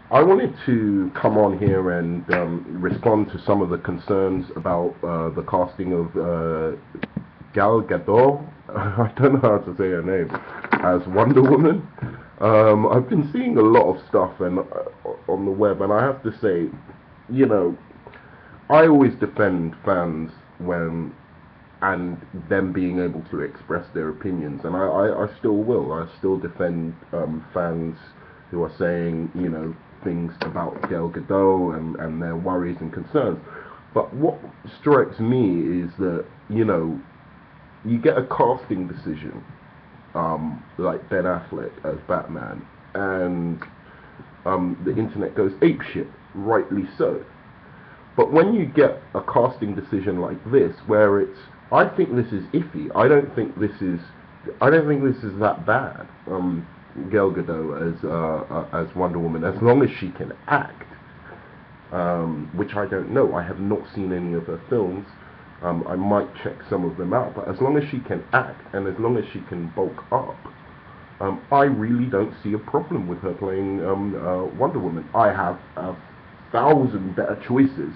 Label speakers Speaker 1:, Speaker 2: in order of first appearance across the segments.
Speaker 1: I wanted to come on here and respond to some of the concerns about the casting of Gal Gadot. I don't know how to say her name, as Wonder Woman. I've been seeing a lot of stuff on the web, and I have to say, you know, I always defend fans when and them being able to express their opinions, and I still will. I still defend fans who are saying, things about Gal Gadot and their worries and concerns. But what strikes me is that, you get a casting decision, like Ben Affleck as Batman, and the internet goes apeshit, rightly so. But when you get a casting decision like this, where I think this is iffy. I don't think this is that bad. Gal Gadot as Wonder Woman, as long as she can act, which I don't know. I have not seen any of her films. I might check some of them out, but as long as she can act and as long as she can bulk up, I really don't see a problem with her playing Wonder Woman. I have a thousand better choices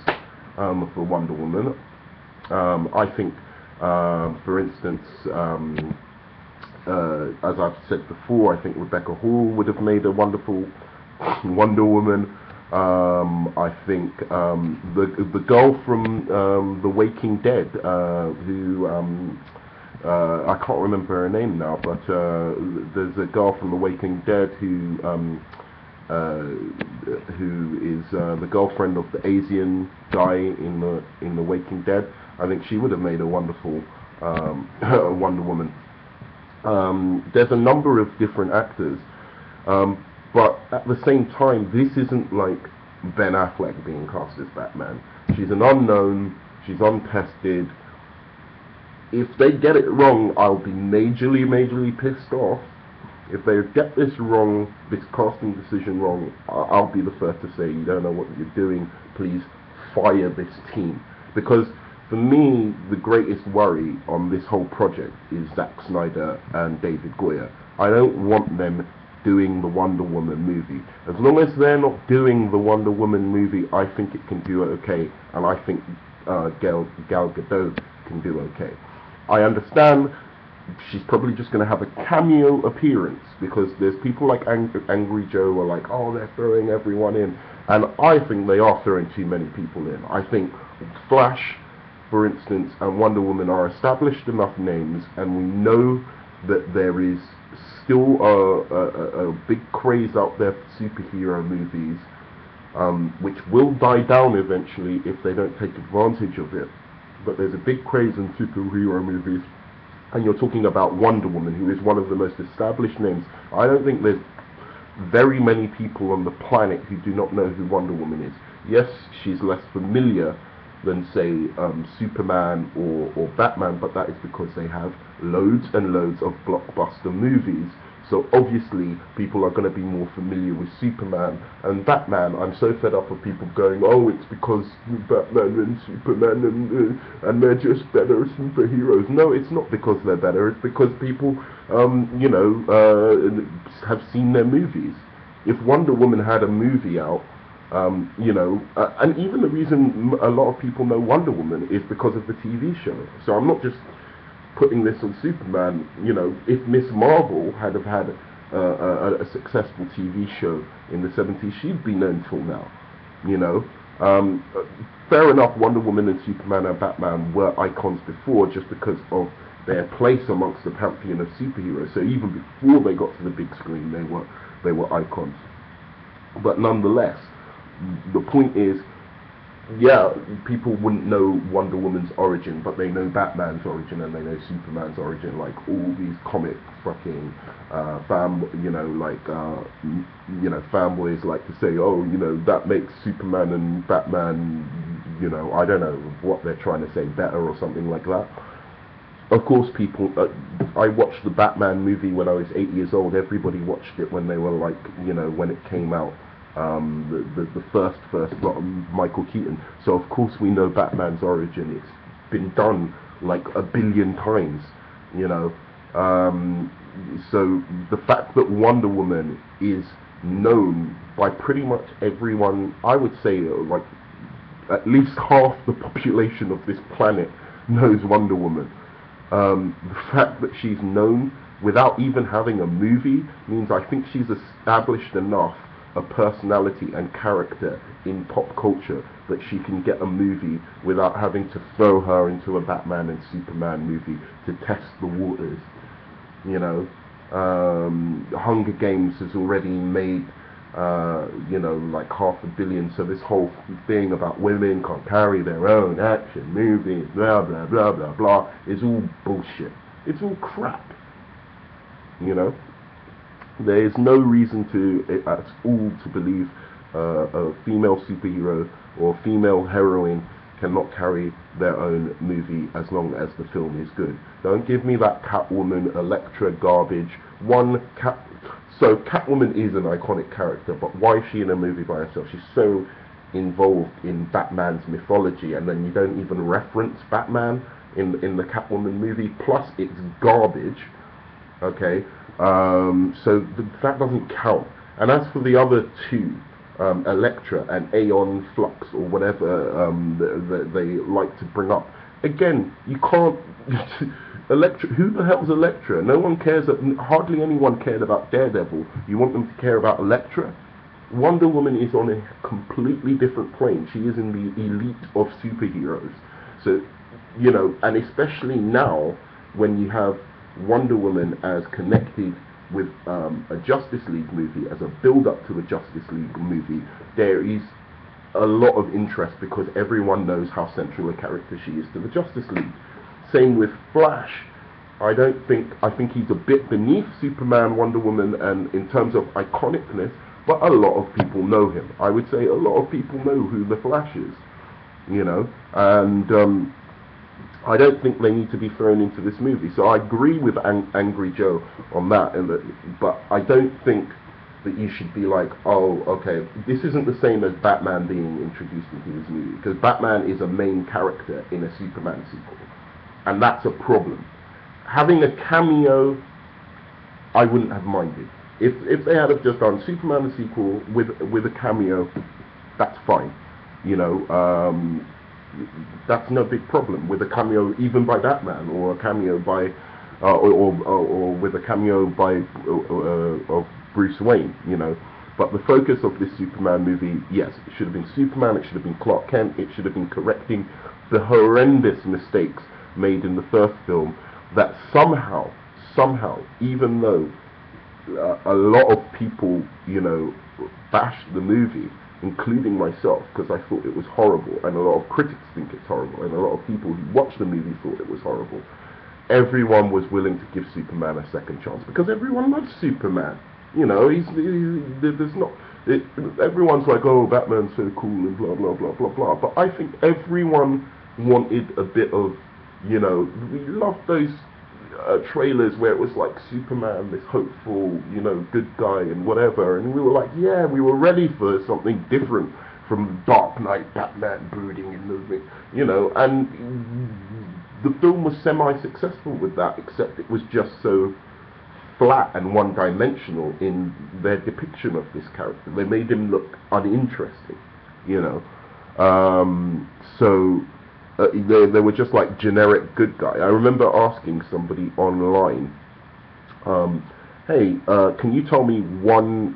Speaker 1: for Wonder Woman. I think, for instance, as I've said before, I think Rebecca Hall would have made a wonderful Wonder Woman. I think the girl from The Waking Dead, who I can't remember her name now, but there's a girl from The Waking Dead who is the girlfriend of the Asian guy in the Waking Dead. I think she would have made a wonderful Wonder Woman. There's a number of different actors, but at the same time, this isn't like Ben Affleck being cast as Batman. She's an unknown, she's untested. If they get it wrong, I'll be majorly pissed off. If they get this wrong, this casting decision wrong, I'll be the first to say, you don't know what you're doing, please fire this team. Because for me, the greatest worry on this whole project is Zack Snyder and David Goyer. I don't want them doing the Wonder Woman movie. As long as they're not doing the Wonder Woman movie, I think it can do okay, and I think Gal Gadot can do okay. I understand she's probably just going to have a cameo appearance because there's people like Angry Joe are like, oh, they're throwing everyone in, and I think they are throwing too many people in. I think Flash, for instance, and Wonder Woman are established enough names, and we know that there is still a big craze out there for superhero movies, which will die down eventually if they don't take advantage of it. But there's a big craze in superhero movies, and you're talking about Wonder Woman, who is one of the most established names. I don't think there's very many people on the planet who do not know who Wonder Woman is. Yes, she's less familiar than, say, Superman or Batman, but that is because they have loads and loads of blockbuster movies. So obviously people are going to be more familiar with Superman and Batman. I'm so fed up of people going, oh, it's because Batman and Superman and they're just better superheroes. No, it's not because they're better. It's because people, have seen their movies. If Wonder Woman had a movie out, and even the reason a lot of people know Wonder Woman is because of the TV show. So I'm not just putting this on Superman. If Miss Marvel had have had a successful TV show in the 70s, she'd be known till now. Fair enough, Wonder Woman and Superman and Batman were icons before just because of their place amongst the pantheon of superheroes. So even before they got to the big screen, they were icons. But nonetheless, the point is, yeah, people wouldn't know Wonder Woman's origin, but they know Batman's origin and they know Superman's origin. Like all these comic fucking fanboys like to say, oh, that makes Superman and Batman, I don't know what they're trying to say, better or something like that. Of course, people. I watched the Batman movie when I was 8 years old. Everybody watched it when they were like, when it came out. The first lot of Michael Keaton. So of course we know Batman's origin. It's been done like a billion times, So the fact that Wonder Woman is known by pretty much everyone. I would say like at least half the population of this planet knows Wonder Woman. The fact that she's known without even having a movie means I think she's established enough a personality and character in pop culture that she can get a movie without having to throw her into a Batman and Superman movie to test the waters. You know, Hunger Games has already made you know, like $500 million. So this whole thing about women can't carry their own action movies, blah blah blah blah blah, is all bullshit. It's all crap. You know, there is no reason at all to believe a female superhero or female heroine cannot carry their own movie as long as the film is good. Don't give me that Catwoman, Elektra garbage. So Catwoman is an iconic character, but why is she in a movie by herself? She's so involved in Batman's mythology, and then you don't even reference Batman in the Catwoman movie. Plus, it's garbage. Okay, so that doesn't count. And as for the other two, Elektra and Aeon Flux or whatever they like to bring up, again, you can't. Elektra, who the hell's Elektra? No one cares. Hardly anyone cared about Daredevil. You want them to care about Elektra? Wonder Woman is on a completely different plane. She is in the elite of superheroes. So, you know, and especially now when you have Wonder Woman as connected with a Justice League movie, as a build-up to a Justice League movie, there is a lot of interest because everyone knows how central a character she is to the Justice League. Same with Flash. I think he's a bit beneath Superman, Wonder Woman, and in terms of iconicness, but a lot of people know him. I would say a lot of people know who the Flash is, you know, and I don't think they need to be thrown into this movie. So I agree with Angry Joe on that, but I don't think that you should be like, oh, okay, this isn't the same as Batman being introduced into this movie, because Batman is a main character in a Superman sequel. And that's a problem. Having a cameo, I wouldn't have minded. If they had have just done Superman the sequel with a cameo, that's fine. You know, that's no big problem with a cameo even by Batman, or a cameo by, or with a cameo by of Bruce Wayne. You know, but the focus of this Superman movie, yes, it should have been Superman. It should have been Clark Kent. It should have been correcting the horrendous mistakes made in the first film, that somehow, even though a lot of people, you know, bashed the movie, including myself, because I thought it was horrible, and a lot of critics think it's horrible, and a lot of people who watched the movie thought it was horrible, everyone was willing to give Superman a second chance, because everyone loves Superman. You know, everyone's like, oh, Batman's so cool, and blah, blah, blah, blah, blah, but I think everyone wanted a bit of, you know, we loved those trailers where it was like Superman, this hopeful, you know, good guy and whatever, and we were like, yeah, we were ready for something different from Dark Knight, Batman brooding in the, you know, and the film was semi-successful with that, except it was just so flat and one-dimensional in their depiction of this character. They made him look uninteresting, you know, so they were just like generic good guy. I remember asking somebody online, hey, can you tell me one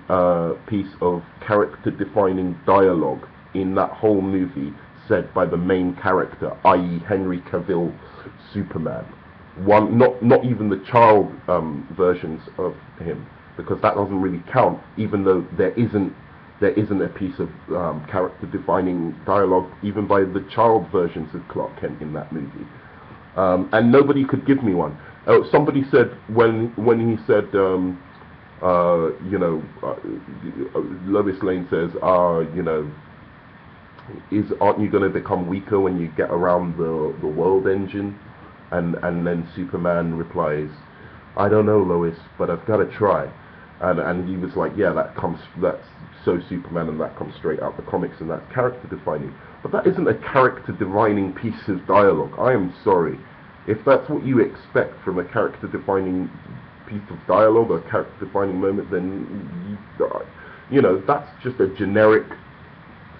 Speaker 1: piece of character-defining dialogue in that whole movie said by the main character, i.e. Henry Cavill Superman? One, not even the child versions of him, because that doesn't really count, even though there isn't a piece of character-defining dialogue even by the child versions of Clark Kent in that movie, and nobody could give me one. Somebody said when he said, you know, Lois Lane says, you know, aren't you going to become weaker when you get around the world engine? And then Superman replies, I don't know, Lois, but I've got to try. And he was like, yeah, that's so Superman, and that comes straight out the comics, and that's character defining. But that isn't a character defining piece of dialogue. I am sorry. If that's what you expect from a character defining piece of dialogue or character defining moment, then You know, that's just a generic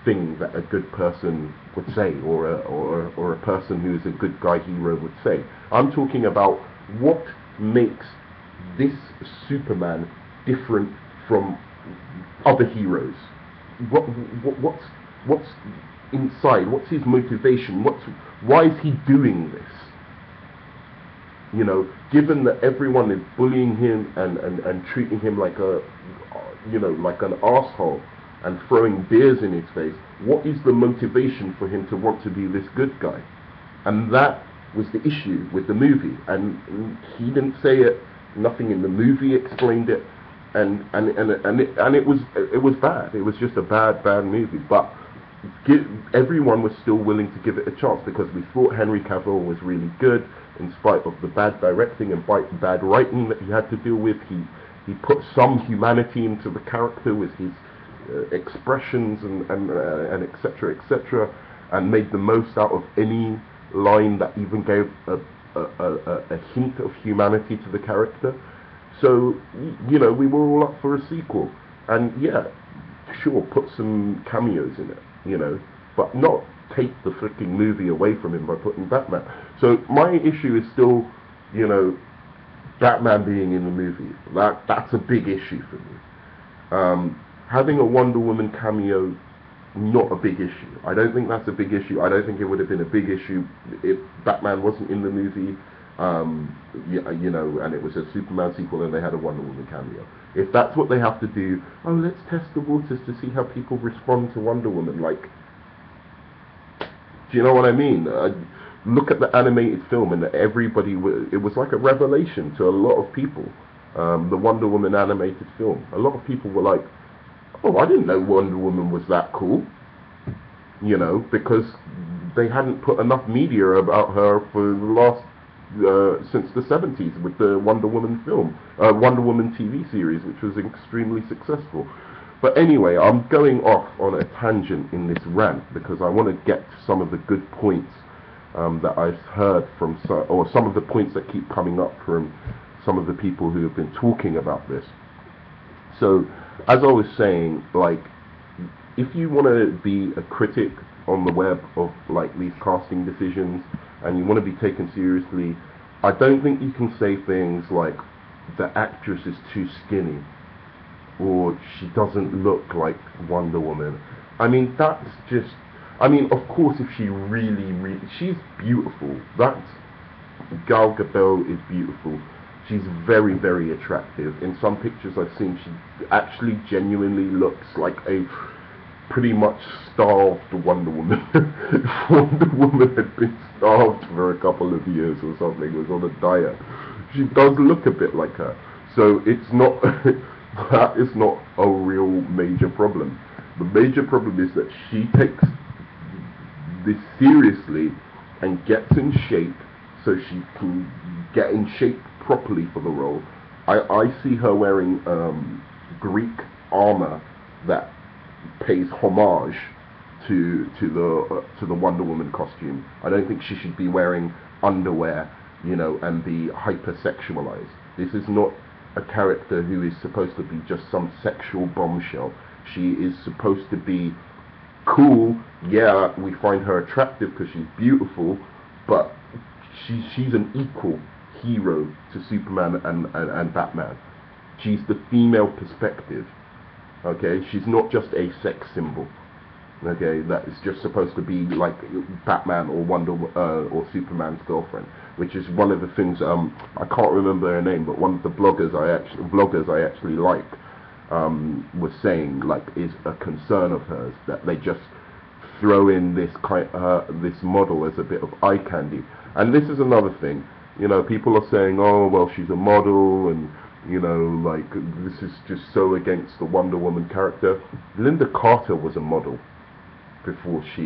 Speaker 1: thing that a good person would say, or a person who is a good guy hero would say. I'm talking about what makes this Superman different from other heroes. What's inside? What's his motivation? Why is he doing this? You know, given that everyone is bullying him and treating him like like an asshole and throwing beers in his face, what is the motivation for him to want to be this good guy? And that was the issue with the movie. And he didn't say it. Nothing in the movie explained it. And it was bad. It was just a bad movie. But everyone was still willing to give it a chance because we thought Henry Cavill was really good, in spite of the bad directing and bad writing that he had to deal with. He put some humanity into the character with his expressions and etc., and made the most out of any line that even gave a hint of humanity to the character. So, you know, we were all up for a sequel, and yeah, sure, put some cameos in it, you know, but not take the freaking movie away from him by putting Batman. So my issue is still, you know, Batman being in the movie. That's a big issue for me. Having a Wonder Woman cameo, not a big issue. I don't think that's a big issue. I don't think it would have been a big issue if Batman wasn't in the movie, you know, and it was a Superman sequel and they had a Wonder Woman cameo. If that's what they have to do, oh, let's test the waters to see how people respond to Wonder Woman. Like, do you know what I mean? Look at the animated film, and everybody, it was like a revelation to a lot of people. The Wonder Woman animated film. A lot of people were like, oh, I didn't know Wonder Woman was that cool. You know, because they hadn't put enough media about her for the last, since the 70s with the Wonder Woman film, Wonder Woman TV series, which was extremely successful. But anyway, I'm going off on a tangent in this rant because I want to get to some of the good points that I've heard from some of the points that keep coming up from some of the people who have been talking about this. So, as I was saying, like, if you want to be a critic on the web of like these casting decisions and you want to be taken seriously, I don't think you can say things like the actress is too skinny or she doesn't look like Wonder Woman. I mean, that's just, I mean, of course, if she really, she's beautiful. That's, Gal Gadot is beautiful. She's very, very attractive. In some pictures I've seen, she actually genuinely looks like a pretty much starved Wonder Woman. If Wonder Woman had been starved for a couple of years or something, was on a diet, she does look a bit like her. So it's not, that is not a real major problem. The major problem is that she takes this seriously and gets in shape so she can get in shape properly for the role. I see her wearing Greek armor that pays homage to the Wonder Woman costume. I don't think she should be wearing underwear, you know, and be hypersexualized. This is not a character who is supposed to be just some sexual bombshell. She is supposed to be cool. Yeah, we find her attractive because she's beautiful, but she's an equal hero to Superman and Batman. She's the female perspective. Okay, she's not just a sex symbol. Okay, that is just supposed to be like Batman or or Superman's girlfriend, which is one of the things. I can't remember her name, but one of the vloggers I actually like was saying, like, is a concern of hers that they just throw in this this model as a bit of eye candy. And this is another thing. You know, people are saying, oh, well, she's a model, and, you know, like, this is just so against the Wonder Woman character. Linda Carter was a model before she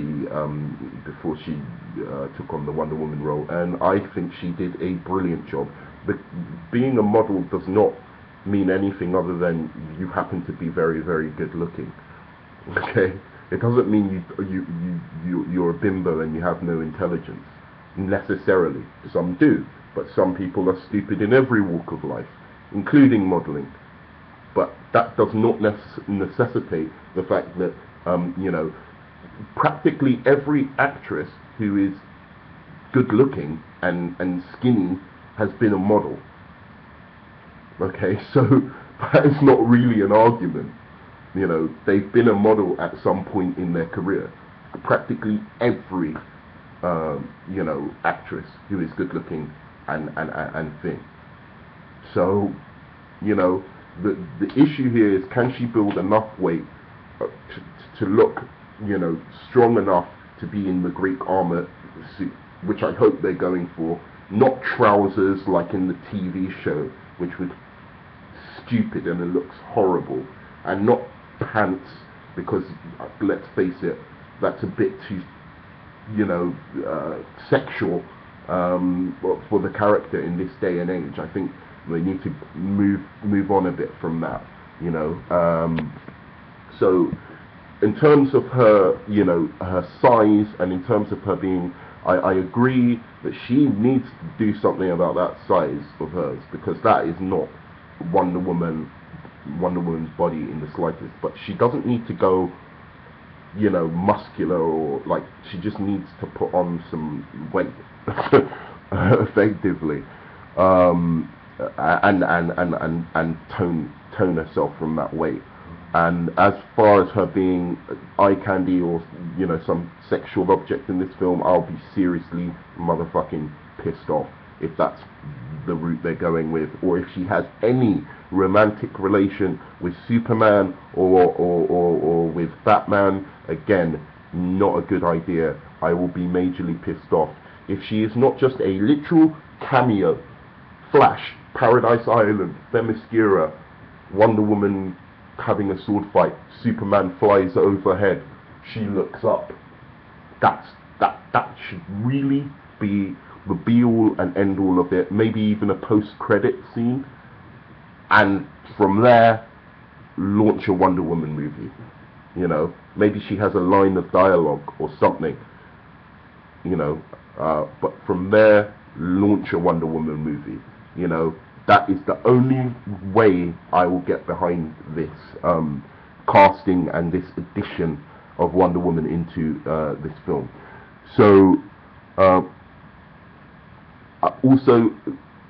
Speaker 1: took on the Wonder Woman role, and I think she did a brilliant job. Being a model does not mean anything other than you happen to be very, very good looking. Okay? It doesn't mean you're a bimbo and you have no intelligence, necessarily. Some do. But some people are stupid in every walk of life, including modeling. But that does not necessitate the fact that you know, practically every actress who is good looking and skinny has been a model. Okay, so that is not really an argument. You know, they've been a model at some point in their career. Practically every you know, actress who is good looking and thin. So, you know, the issue here is, can she build enough weight to look, you know, strong enough to be in the Greek armor suit, which I hope they're going for, not trousers like in the TV show, which was stupid and it looks horrible, and not pants, because let's face it, that's a bit too, you know, sexual for the character in this day and age. I think they need to move on a bit from that, you know. So in terms of her, you know, her size, and in terms of her being, I agree that she needs to do something about that size of hers, because that is not Wonder Woman's body in the slightest. But she doesn't need to go, you know, muscular, or like, she just needs to put on some weight effectively, and tone herself from that weight. And as far as her being eye candy or, you know, some sexual object in this film, I'll be seriously motherfucking pissed off if that's the route they're going with, or if she has any romantic relation with Superman or with Batman. Again, not a good idea. I will be majorly pissed off. If she is not just a literal cameo, Flash, Paradise Island, Themyscira, Wonder Woman having a sword fight, Superman flies overhead, she looks up, that should really be the be-all and end-all of it. Maybe even a post-credit scene, and from there launch a Wonder Woman movie. You know, maybe she has a line of dialogue or something, you know, but from there launch a Wonder Woman movie. You know, that is the only way I will get behind this casting and this addition of Wonder Woman into this film. So also,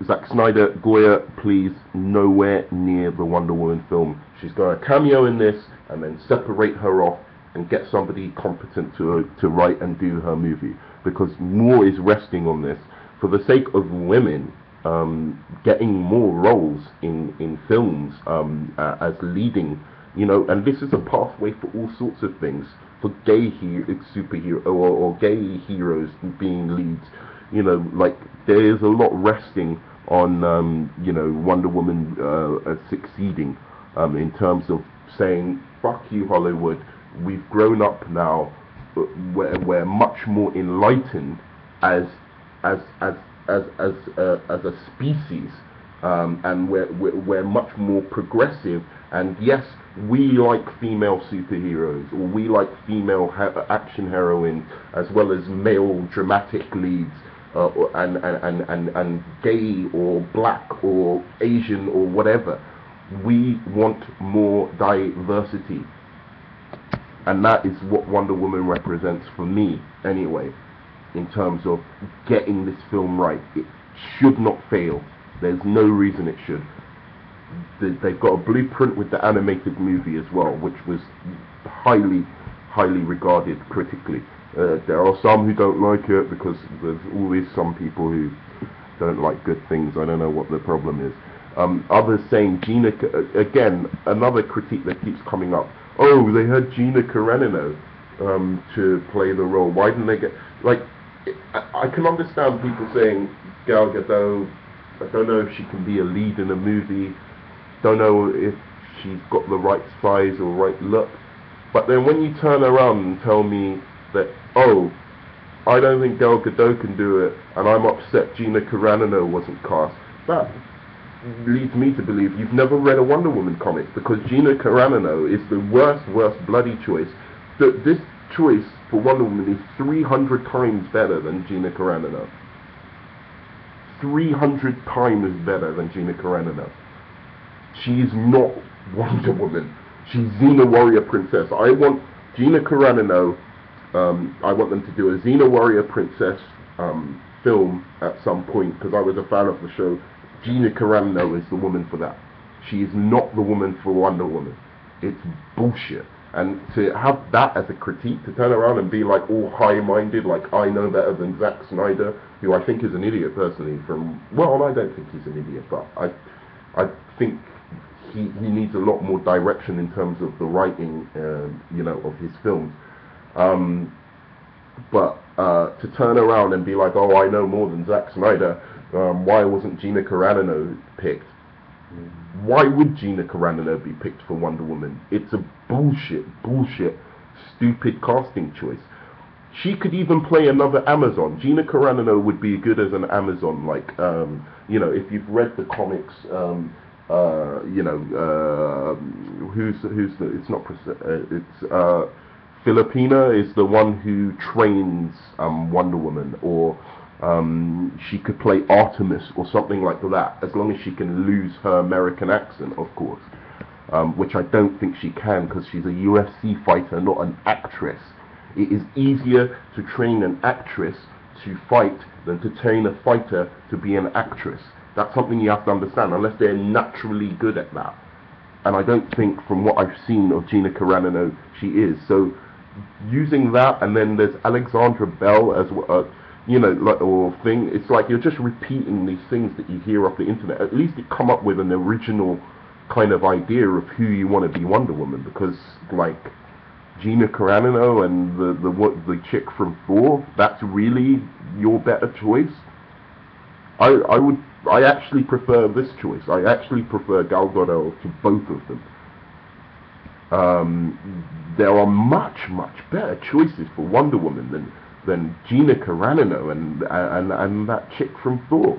Speaker 1: Zack Snyder, Goya, please, nowhere near the Wonder Woman film. She's got a cameo in this, and then separate her off and get somebody competent to write and do her movie, because more is resting on this for the sake of women getting more roles in films as leading, you know. And this is a pathway for all sorts of things, for gay superhero or gay heroes being leads. You know, like, there is a lot resting on you know, Wonder Woman succeeding in terms of saying, fuck you Hollywood, we've grown up now, we're much more enlightened as a species, and we're much more progressive, and yes, we like female superheroes, or we like female action heroines, as well as male dramatic leads, and gay or black or Asian or whatever. We want more diversity, and that is what Wonder Woman represents for me anyway, in terms of getting this film right. It should not fail. There's no reason it should. They've got a blueprint with the animated movie as well, which was highly regarded critically. There are some who don't like it, because there's always some people who don't like good things. I don't know what the problem is. Others saying Gina, again, another critique that keeps coming up. Oh, they had Gina Carano to play the role. Why didn't they get, like, I can understand people saying Gal Gadot, I don't know if she can be a lead in a movie, don't know if she's got the right size or right look, but then when you turn around and tell me that, oh, I don't think Gal Gadot can do it, and I'm upset Gina Carano wasn't cast, that leads me to believe you've never read a Wonder Woman comic, because Gina Carano is the worst bloody choice. This choice for Wonder Woman is 300 times better than Gina Carano. 300 times better than Gina Carano. She's not Wonder Woman. She's Xena Warrior Princess. I want Gina Carano. I want them to do a Xena Warrior Princess film at some point, because I was a fan of the show. Gina Carano is the woman for that. She is not the woman for Wonder Woman. It's bullshit. And to have that as a critique, to turn around and be like all high-minded, like I know better than Zack Snyder, who I think is an idiot personally. Well, I don't think he's an idiot, but I think he needs a lot more direction in terms of the writing, of his films. But to turn around and be like, oh, I know more than Zack Snyder, why wasn't Gina Carano picked? Why would Gina Carano be picked for Wonder Woman? It's a bullshit, stupid casting choice. She could even play another Amazon. Gina Carano would be good as an Amazon, like, if you've read the comics, Filipina is the one who trains Wonder Woman, or she could play Artemis or something like that, as long as she can lose her American accent, of course, which I don't think she can, because she's a UFC fighter, not an actress. It is easier to train an actress to fight than to train a fighter to be an actress. That's something you have to understand, unless they're naturally good at that. And I don't think, from what I've seen of Gina Carano, she is. So using that, and then there's Alexandra Bell as well, it's like you're just repeating these things that you hear off the internet. At least you come up with an original kind of idea of who you want to be Wonder Woman, because like Gina Carano and the chick from Thor, that's really your better choice. I actually prefer this choice. I actually prefer Gal Gadot to both of them. There are much better choices for Wonder Woman than Gina Carano and that chick from Thor.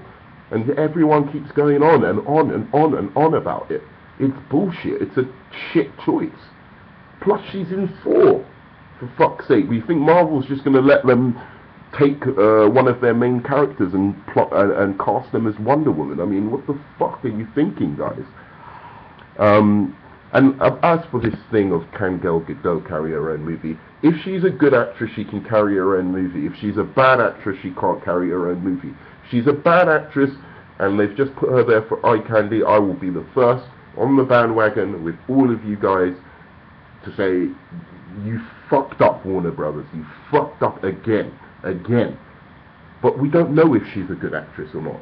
Speaker 1: And everyone keeps going on and on about it. It's bullshit. It's a shit choice. Plus she's in Thor. For fuck's sake. We think Marvel's just going to let them take one of their main characters and cast them as Wonder Woman? I mean, what the fuck are you thinking, guys? And as for this thing of can Gal Gadot carry her own movie, if she's a good actress, she can carry her own movie. If she's a bad actress, she can't carry her own movie. If she's a bad actress and they've just put her there for eye candy, I will be the first on the bandwagon with all of you guys to say, you fucked up, Warner Brothers. You fucked up again. But we don't know if she's a good actress or not.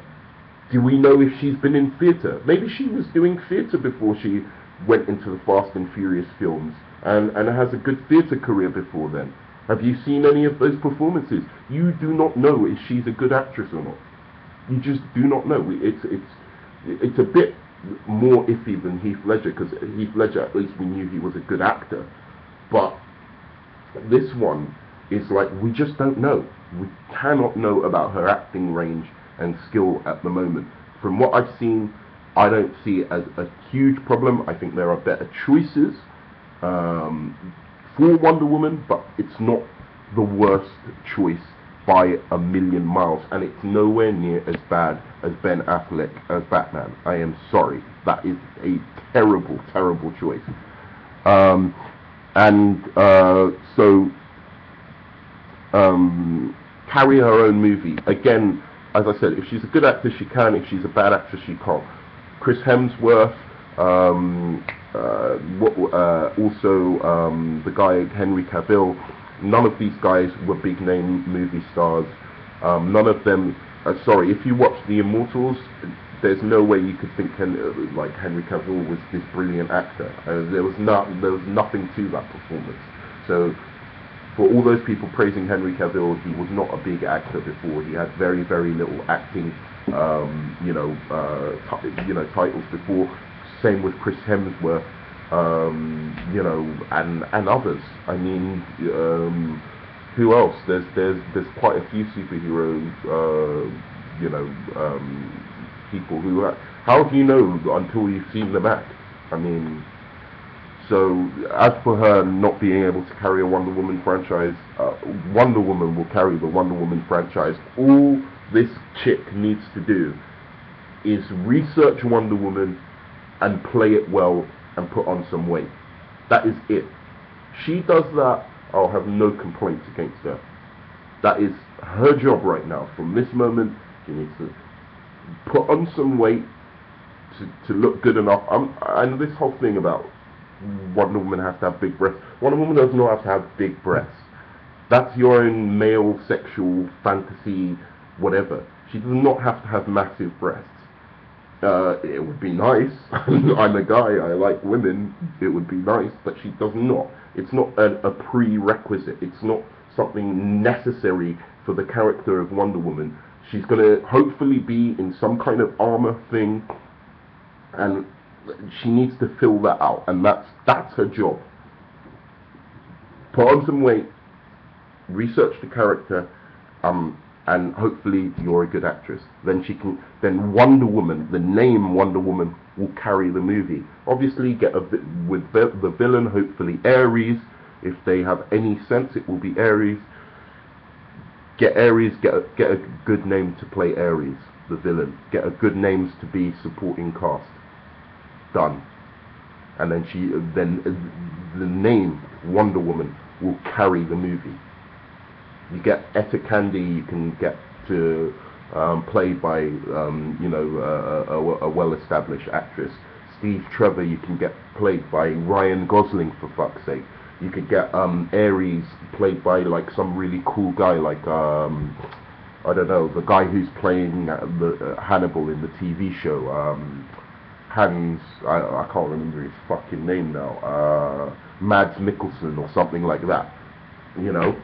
Speaker 1: Do we know if she's been in theatre? Maybe she was doing theatre before she went into the Fast and Furious films, and has a good theatre career before then. Have you seen any of those performances? You do not know if she's a good actress or not. You just do not know. It's a bit more iffy than Heath Ledger, because Heath Ledger, at least we knew he was a good actor. But this one is like, we just don't know. We cannot know about her acting range and skill at the moment. From what I've seen, I don't see it as a huge problem. I think there are better choices for Wonder Woman, but it's not the worst choice by a million miles, and it's nowhere near as bad as Ben Affleck as Batman. I am sorry. That is a terrible choice. Carry her own movie. Again, as I said, if she's a good actress, she can. If she's a bad actress, she can't. Chris Hemsworth, the guy Henry Cavill, none of these guys were big name movie stars. None of them, if you watch The Immortals, there's no way you could think Henry Cavill was this brilliant actor. There was nothing to that performance. So for all those people praising Henry Cavill, he was not a big actor before. He had very little acting titles before. Same with Chris Hemsworth, and others. I mean, who else? There's quite a few superheroes, people who are, how do you know until you've seen them act? I mean, so as for her not being able to carry a Wonder Woman franchise, Wonder Woman will carry the Wonder Woman franchise. All this chick needs to do is research Wonder Woman and play it well, and put on some weight. That is it. She does that, I'll have no complaints against her. That is her job right now. From this moment, she needs to put on some weight to look good enough. And this whole thing about Wonder Woman has to have big breasts. Wonder Woman does not have to have big breasts. That's your own male sexual fantasy, whatever. She does not have to have massive breasts. It would be nice. I'm a guy, I like women. It would be nice, but she does not. It's not a prerequisite. It's not something necessary for the character of Wonder Woman. She's going to hopefully be in some kind of armor thing, and she needs to fill that out, and that's her job. Put on some weight, research the character, and hopefully you're a good actress. Then Wonder Woman, the name Wonder Woman, will carry the movie. Obviously, with the villain, hopefully Ares. If they have any sense, it will be Ares. Get Ares, get a good name to play Ares, the villain. Get a good names to be supporting cast. Done. And then the name Wonder Woman will carry the movie. You get Etta Candy, you can get to played by a well-established actress. Steve Trevor, you can get played by Ryan Gosling, for fuck's sake. You could get Ares played by like some really cool guy, like I don't know, the guy who's playing Hannibal in the TV show. Hans, I can't remember his fucking name now. Mads Mikkelsen or something like that. You know,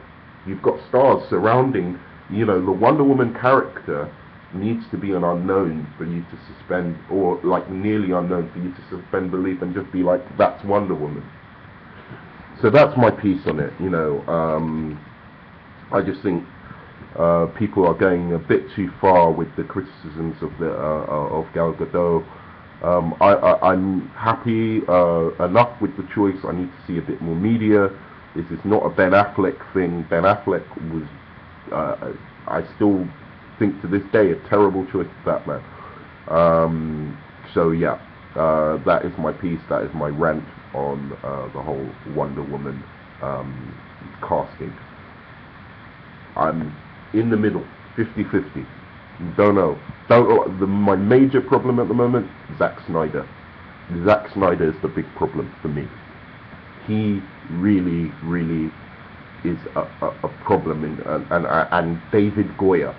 Speaker 1: you've got stars surrounding. You know, the Wonder Woman character needs to be an unknown for you to suspend, or like nearly unknown for you to suspend belief and just be like, that's Wonder Woman. So that's my piece on it. You know, I just think people are going a bit too far with the criticisms of Gal Gadot. I'm happy enough with the choice. I need to see a bit more media. This is not a Ben Affleck thing. Ben Affleck was, I still think to this day, a terrible choice for Batman. So yeah, that is my piece. That is my rant on the whole Wonder Woman casting. I'm in the middle, 50-50. Don't know. My major problem at the moment, Zack Snyder. Zack Snyder is the big problem for me. He really, really is a problem, and David Goyer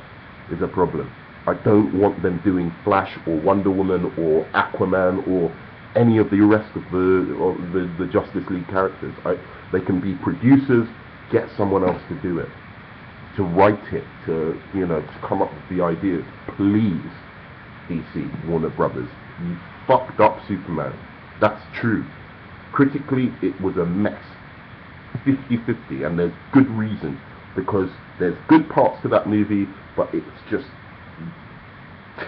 Speaker 1: is a problem. I don't want them doing Flash or Wonder Woman or Aquaman or any of the rest of the Justice League characters. They can be producers. Get someone else to do it, to write it, to come up with the ideas. Please, DC, Warner Brothers, you fucked up Superman. That's true. Critically, it was a mess. 50-50, and there's good reason, because there's good parts to that movie, but it's just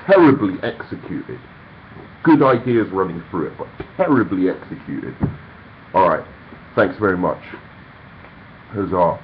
Speaker 1: terribly executed. Good ideas running through it, but terribly executed. Alright, thanks very much. Huzzah.